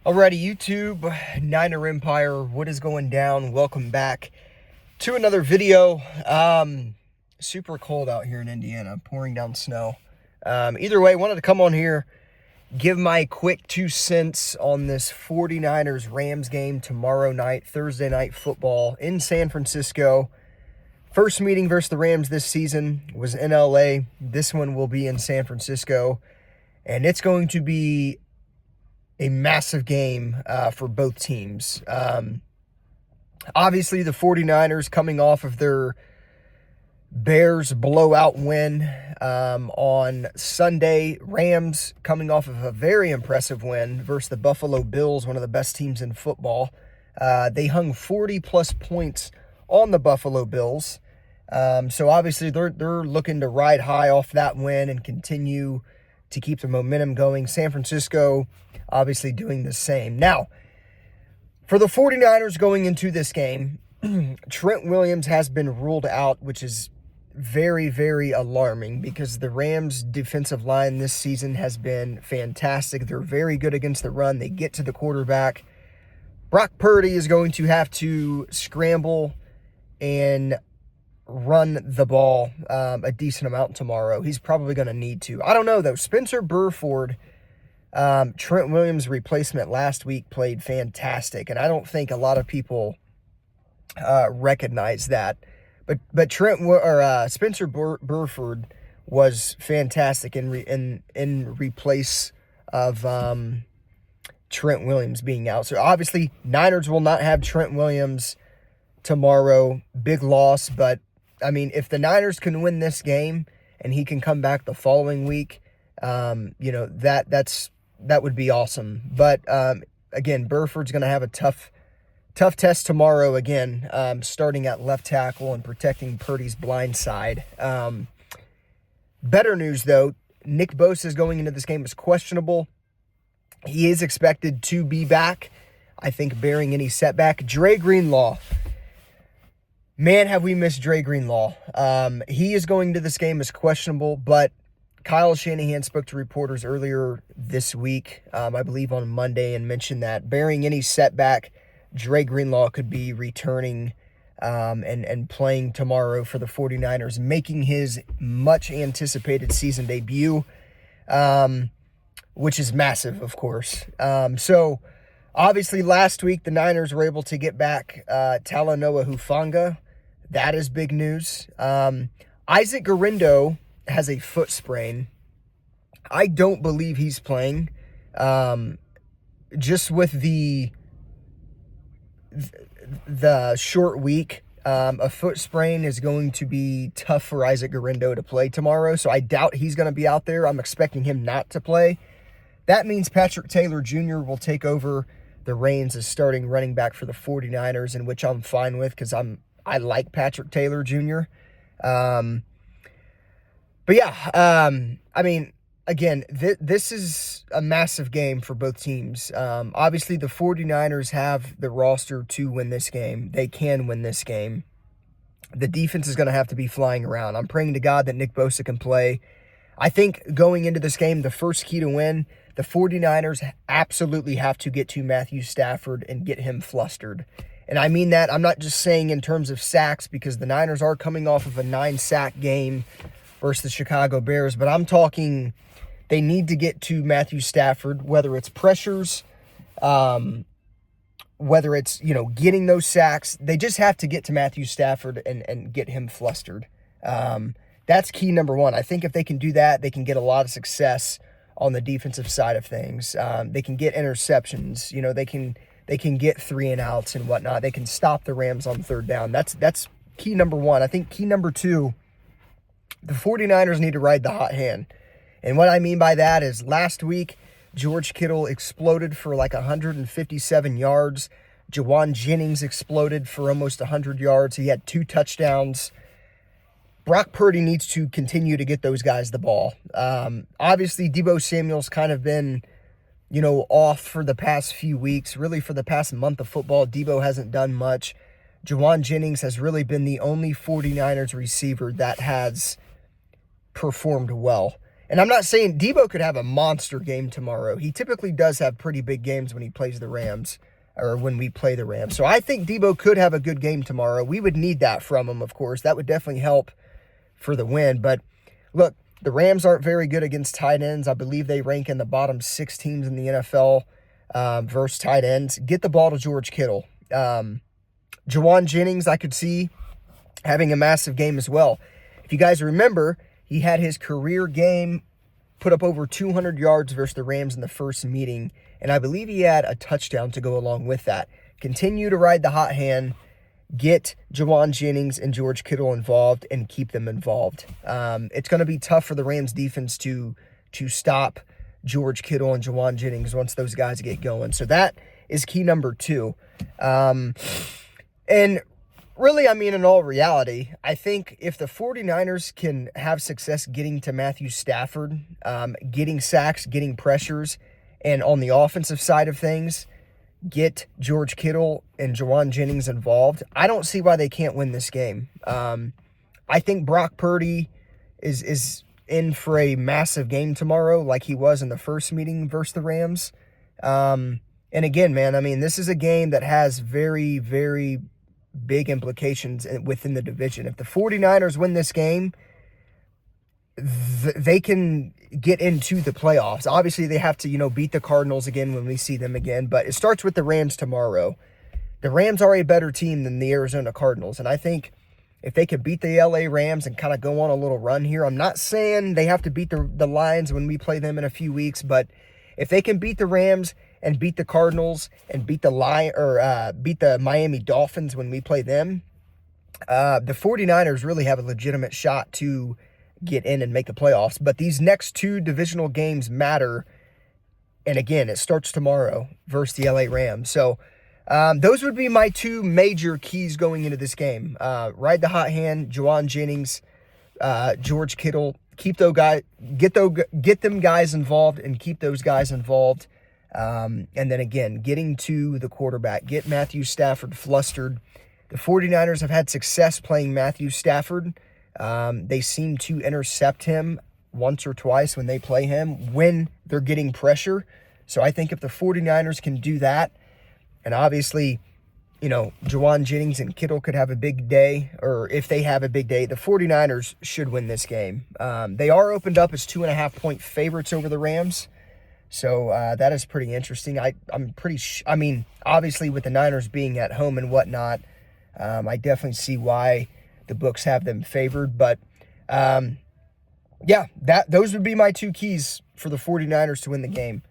Alrighty, YouTube, Niner Empire, what is going down? Welcome back to another video. Super cold out here in Indiana, pouring down snow. Either way, wanted to come on here, give my quick 2 cents on this 49ers Rams game tomorrow night, Thursday night football in San Francisco. First meeting versus the Rams this season was in LA. This one will be in San Francisco, and it's going to be a massive game for both teams. Obviously, the 49ers coming off of their Bears blowout win on Sunday. Rams coming off of a very impressive win versus the Buffalo Bills, one of the best teams in football. They hung 40-plus points on the Buffalo Bills. So obviously, they're looking to ride high off that win and continue to keep the momentum going. San Francisco obviously doing the same. Now, for the 49ers going into this game, Trent Williams has been ruled out, which is very, very alarming because the Rams' defensive line this season has been fantastic. They're very good against the run. They get to the quarterback. Brock Purdy is going to have to scramble and run the ball a decent amount tomorrow. He's probably going to need to. I don't know, though. Spencer Burford, Trent Williams' replacement last week, played fantastic, and I don't think a lot of people recognize that. But Spencer Burford was fantastic in replace of Trent Williams being out. So obviously, Niners will not have Trent Williams tomorrow. Big loss, but I mean, if the Niners can win this game and he can come back the following week, that would be awesome. But again, Burford's going to have a tough test tomorrow again, starting at left tackle and protecting Purdy's blind side. Better news, though, Nick Bosa going into this game is questionable. He is expected to be back, I think, bearing any setback. Dre Greenlaw. Man, have we missed Dre Greenlaw. He is going to this game as questionable, but Kyle Shanahan spoke to reporters earlier this week, I believe on Monday, and mentioned that bearing any setback, Dre Greenlaw could be returning and playing tomorrow for the 49ers, making his much-anticipated season debut, which is massive, of course. So, obviously, last week, the Niners were able to get back Talanoa Hufanga. That is big news. Isaac Guerendo has a foot sprain. I don't believe he's playing. Just with the short week, a foot sprain is going to be tough for Isaac Guerendo to play tomorrow, so I doubt he's going to be out there. I'm expecting him not to play. That means Patrick Taylor Jr. will take over the reins as starting running back for the 49ers, in which I'm fine with because I like Patrick Taylor Jr. But yeah, I mean, again, this is a massive game for both teams. Obviously, the 49ers have the roster to win this game. They can win this game. The defense is going to have to be flying around. I'm praying to God that Nick Bosa can play. I think going into this game, the first key to win, the 49ers absolutely have to get to Matthew Stafford and get him flustered. And I mean that, I'm not just saying in terms of sacks, because the Niners are coming off of a 9-sack game versus the Chicago Bears, but I'm talking they need to get to Matthew Stafford, whether it's pressures, whether it's, getting those sacks. They just have to get to Matthew Stafford and get him flustered. That's key number one. I think if they can do that, they can get a lot of success on the defensive side of things. They can get interceptions. They can get 3-and-outs and whatnot. They can stop the Rams on third down. That's key number one. I think key number two, the 49ers need to ride the hot hand. And what I mean by that is last week, George Kittle exploded for like 157 yards. Jawan Jennings exploded for almost 100 yards. He had 2 touchdowns. Brock Purdy needs to continue to get those guys the ball. Obviously, Deebo Samuel's kind of been, off for the past few weeks. Really, for the past month of football, Deebo hasn't done much. Jawan Jennings has really been the only 49ers receiver that has performed well. And I'm not saying Debo could have a monster game tomorrow. He typically does have pretty big games when he plays the Rams, or when we play the Rams. So I think Debo could have a good game tomorrow. We would need that from him, of course. That would definitely help for the win. But look, the Rams aren't very good against tight ends. I believe they rank in the bottom 6 teams in the NFL versus tight ends. Get the ball to George Kittle. Jawan Jennings, I could see having a massive game as well. If you guys remember, he had his career game, put up over 200 yards versus the Rams in the first meeting, and I believe he had a touchdown to go along with that. Continue to ride the hot hand, get Jawan Jennings and George Kittle involved, and keep them involved. It's going to be tough for the Rams defense to stop George Kittle and Jawan Jennings once those guys get going. So that is key number 2. And really, I mean, in all reality, I think if the 49ers can have success getting to Matthew Stafford, getting sacks, getting pressures, and on the offensive side of things, get George Kittle and Jawan Jennings involved, I don't see why they can't win this game. I think Brock Purdy is in for a massive game tomorrow, like he was in the first meeting versus the Rams. And again, man, I mean, this is a game that has very, very big implications within the division. If the 49ers win this game, they can get into the playoffs. Obviously, they have to, beat the Cardinals again when we see them again, but it starts with the Rams tomorrow. The Rams are a better team than the Arizona Cardinals, and I think if they could beat the LA Rams and kind of go on a little run here, I'm not saying they have to beat the Lions when we play them in a few weeks, but if they can beat the Rams and beat the Cardinals and beat the Miami Dolphins when we play them, the 49ers really have a legitimate shot to get in and make the playoffs. But these next 2 divisional games matter. And again, it starts tomorrow versus the LA Rams. So those would be my 2 major keys going into this game. Ride the hot hand, Jawan Jennings, George Kittle. Keep those guys, get them guys involved and keep those guys involved. And then again, getting to the quarterback, get Matthew Stafford flustered. The 49ers have had success playing Matthew Stafford. They seem to intercept him once or twice when they play him when they're getting pressure. So I think if the 49ers can do that, and obviously, Jawan Jennings and Kittle could have a big day, or if they have a big day, the 49ers should win this game. They are opened up as 2.5-point favorites over the Rams. So that is pretty interesting. Obviously with the Niners being at home and whatnot, I definitely see why the books have them favored. But those would be my 2 keys for the 49ers to win the game.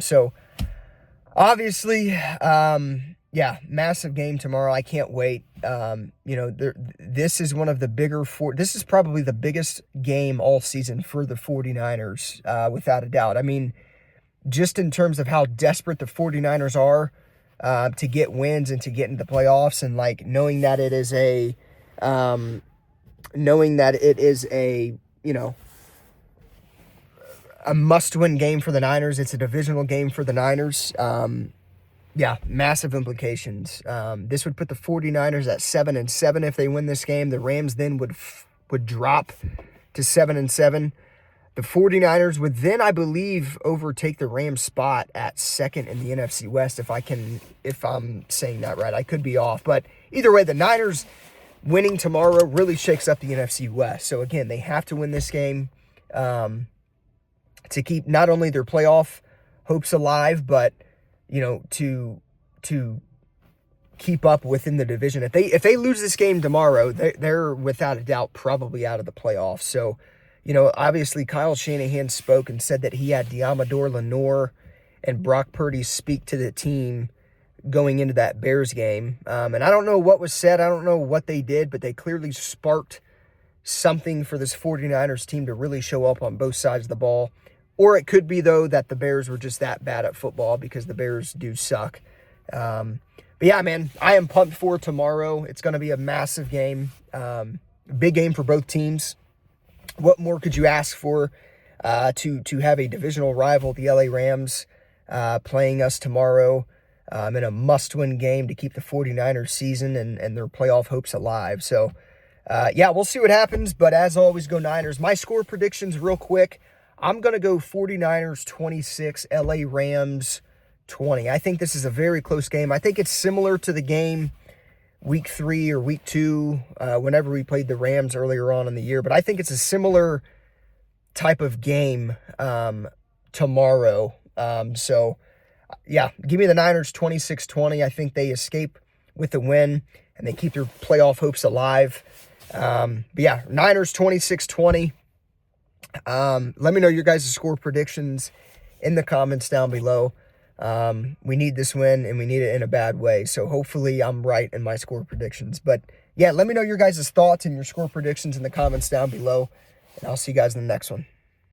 So obviously, massive game tomorrow. I can't wait. This is one of the bigger this is probably the biggest game all season for the 49ers, without a doubt. I mean, just in terms of how desperate the 49ers are to get wins and to get into the playoffs, and knowing that it is a must-win game for the Niners. It's a divisional game for the Niners. Massive implications. This would put the 49ers at 7-7 if they win this game. The Rams then would drop to 7-7. The 49ers would then, I believe, overtake the Rams spot at 2nd in the NFC West, if I'm saying that right. I could be off. But either way, the Niners winning tomorrow really shakes up the NFC West. So again, they have to win this game to keep not only their playoff hopes alive, but to keep up within the division. If they lose this game tomorrow, they're without a doubt probably out of the playoffs. So, obviously Kyle Shanahan spoke and said that he had Deommodore Lenoir and Brock Purdy speak to the team going into that Bears game. And I don't know what was said. I don't know what they did, but they clearly sparked something for this 49ers team to really show up on both sides of the ball. Or it could be, though, that the Bears were just that bad at football, because the Bears do suck. But yeah, man, I am pumped for tomorrow. It's going to be a massive game. Big game for both teams. What more could you ask for to have a divisional rival, the LA Rams, playing us tomorrow in a must-win game to keep the 49ers season and their playoff hopes alive? So, yeah, we'll see what happens. But as always, go Niners. My score predictions real quick. I'm going to go 49ers 26, LA Rams 20. I think this is a very close game. I think it's similar to the game week 3 or week 2, whenever we played the Rams earlier on in the year. But I think it's a similar type of game tomorrow. So, yeah, give me the Niners 26-20. I think they escape with the win, and they keep their playoff hopes alive. But, yeah, Niners 26-20. Let me know your guys' score predictions in the comments down below. We need this win, and we need it in a bad way. So hopefully I'm right in my score predictions. But yeah, let me know your guys' thoughts and your score predictions in the comments down below. And I'll see you guys in the next one.